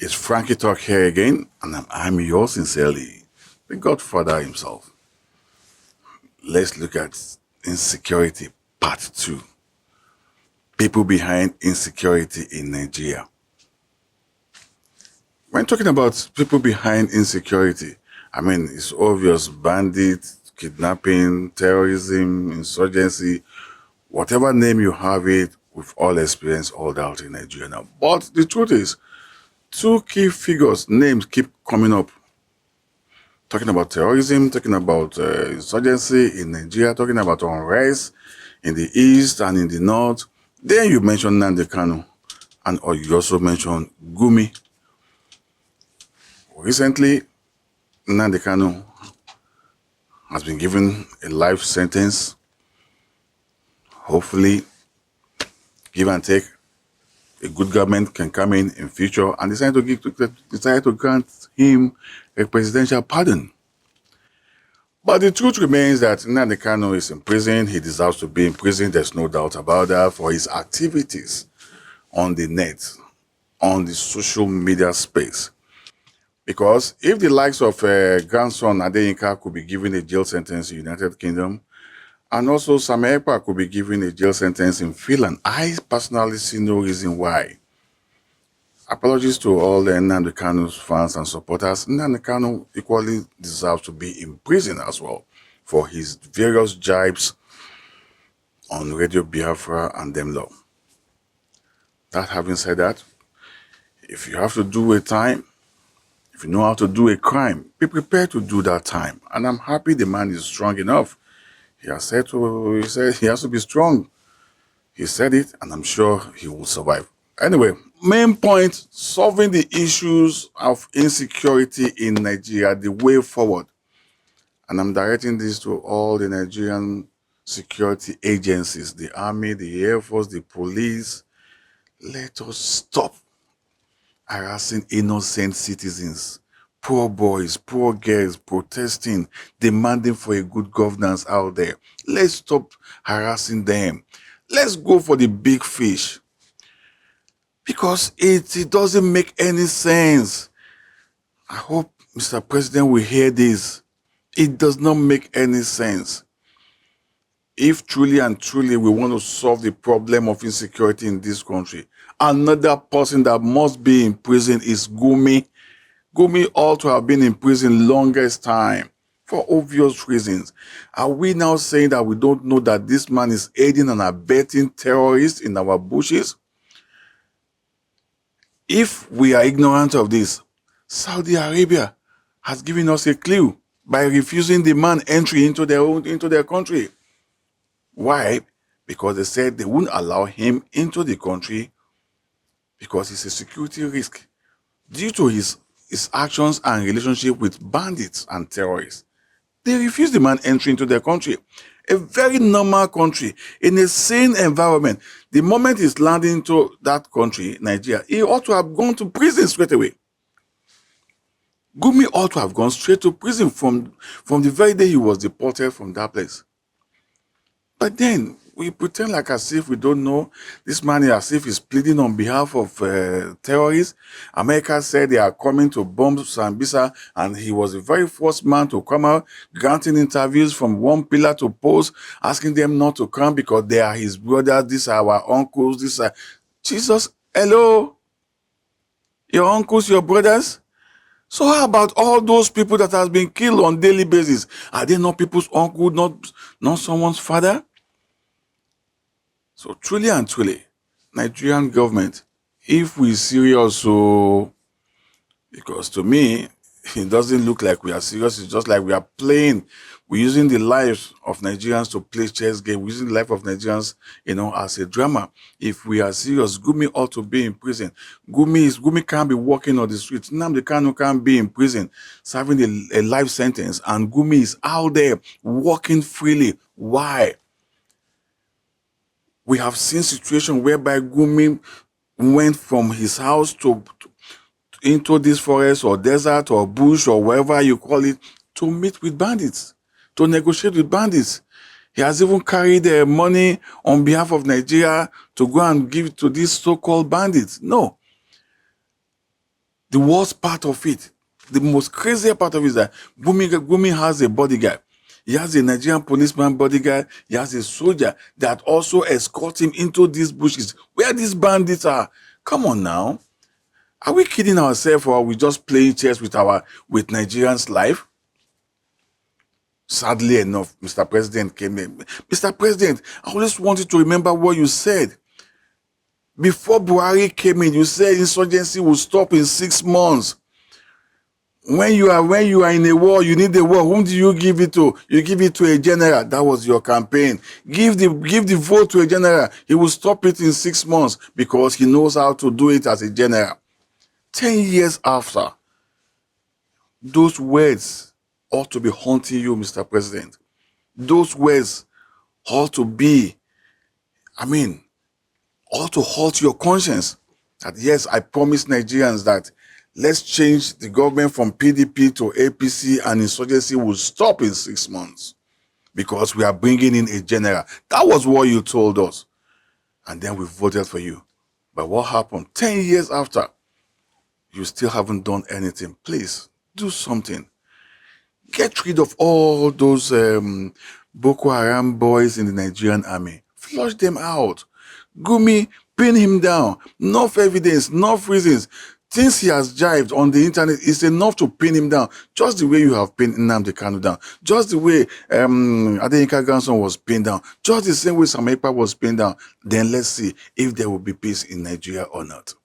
It's Frankie Talk here again, and I'm yours sincerely, the Godfather himself. Let's look at insecurity, part 2. People behind insecurity in Nigeria. When talking about people behind insecurity, I mean, it's obvious: bandits, kidnapping, terrorism, insurgency, whatever name you have it, we've all experienced all that in Nigeria now. But the truth is, two key figures, names keep coming up. Talking about terrorism, talking about insurgency in Nigeria, talking about unrest in the east and in the north. Then you mentioned Nnamdi Kanu, and or you also mentioned Gumi. Recently, Nnamdi Kanu has been given a life sentence. Hopefully, give and take, a good government can come in future and decide to grant him a presidential pardon. But the truth remains that Nnamdi Kanu is in prison. He deserves to be in prison. There's no doubt about that, for his activities on the net, on the social media space. Because if the likes of grandson Adeyinka could be given a jail sentence in the United Kingdom, and also Sam Ekpa could be given a jail sentence in Finland, I personally see no reason why. Apologies to all the Nnamdi Kanu's fans and supporters. Nnamdi Kanu equally deserves to be in prison as well for his various jibes on Radio Biafra and Demlaw. That having said that, if you have to do a time, if you know how to do a crime, be prepared to do that time. And I'm happy the man is strong enough. He said he has to be strong. He said it, and I'm sure he will survive. Anyway, main point, solving the issues of insecurity in Nigeria, the way forward. And I'm directing this to all the Nigerian security agencies, the army, the air force, the police. Let us stop harassing innocent citizens, poor boys, poor girls protesting, demanding for a good governance out there. Let's stop harassing them. Let's go for the big fish. Because it doesn't make any sense. I hope Mr. President will hear this. It does not make any sense. If truly and truly we want to solve the problem of insecurity in this country, another person that must be in prison is Gumi. Gumi ought to have been in prison longest time for obvious reasons. Are we now saying that we don't know that this man is aiding and abetting terrorists in our bushes? If we are ignorant of this, Saudi Arabia has given us a clue by refusing the man entry into their country. Why? Because they said they wouldn't allow him into the country because he's a security risk due to his actions and relationship with bandits and terrorists. They refused the man entry into their country. A very normal country, in a sane environment. The moment he's landing into that country, Nigeria, he ought to have gone to prison straight away. Gumi ought to have gone straight to prison from the very day he was deported from that place. But then, we pretend like as if we don't know. This man is as if he's pleading on behalf of terrorists. America said they are coming to bomb Sambisa, and he was the very first man to come out, granting interviews from one pillar to post, asking them not to come because they are his brothers, these are our uncles, these are... Jesus, hello? Your uncles, your brothers? So how about all those people that has been killed on daily basis? Are they not people's uncle, not someone's father? So truly and truly, Nigerian government, if we serious, so because to me, it doesn't look like we are serious. It's just like we are playing. We're using the lives of Nigerians to play chess game. We're using the life of Nigerians, as a drama. If we are serious, Gumi ought to be in prison. Gumi can't be walking on the streets. Nnamdi Kanu can't be in prison, serving a life sentence, and Gumi is out there walking freely. Why? We have seen situations whereby Gumi went from his house into this forest or desert or bush or wherever you call it to meet with bandits, to negotiate with bandits. He has even carried money on behalf of Nigeria to go and give to these so-called bandits. No. The worst part of it, the most crazy part of it is that Gumi has a bodyguard. He has a Nigerian policeman bodyguard. He has a soldier that also escorts him into these bushes where these bandits are. Come on now. Are we kidding ourselves, or are we just playing chess with Nigerians' life? Sadly enough, Mr. President came in. Mr. President, I always wanted to remember what you said. Before Buhari came in, you said insurgency will stop in 6 months. When you are in a war, you need a war. Whom do you give it to? You give it to a general. That was your campaign. Give the vote to a general. He will stop it in 6 months because he knows how to do it as a general. 10 years after, those words ought to be haunting you, Mr. President. Those words ought to be, ought to halt your conscience. That yes, I promised Nigerians that let's change the government from PDP to APC and insurgency will stop in 6 months because we are bringing in a general. That was what you told us. And then we voted for you. But what happened? 10 years after, you still haven't done anything. Please, do something. Get rid of all those Boko Haram boys in the Nigerian army. Flush them out. Gumi, pin him down. Enough evidence, enough reasons. Things he has jived on the internet is enough to pin him down. Just the way you have pinned Nnamdi Kanu down. Just the way Adeyinka Grandson was pinned down. Just the same way Samepa was pinned down. Then let's see if there will be peace in Nigeria or not.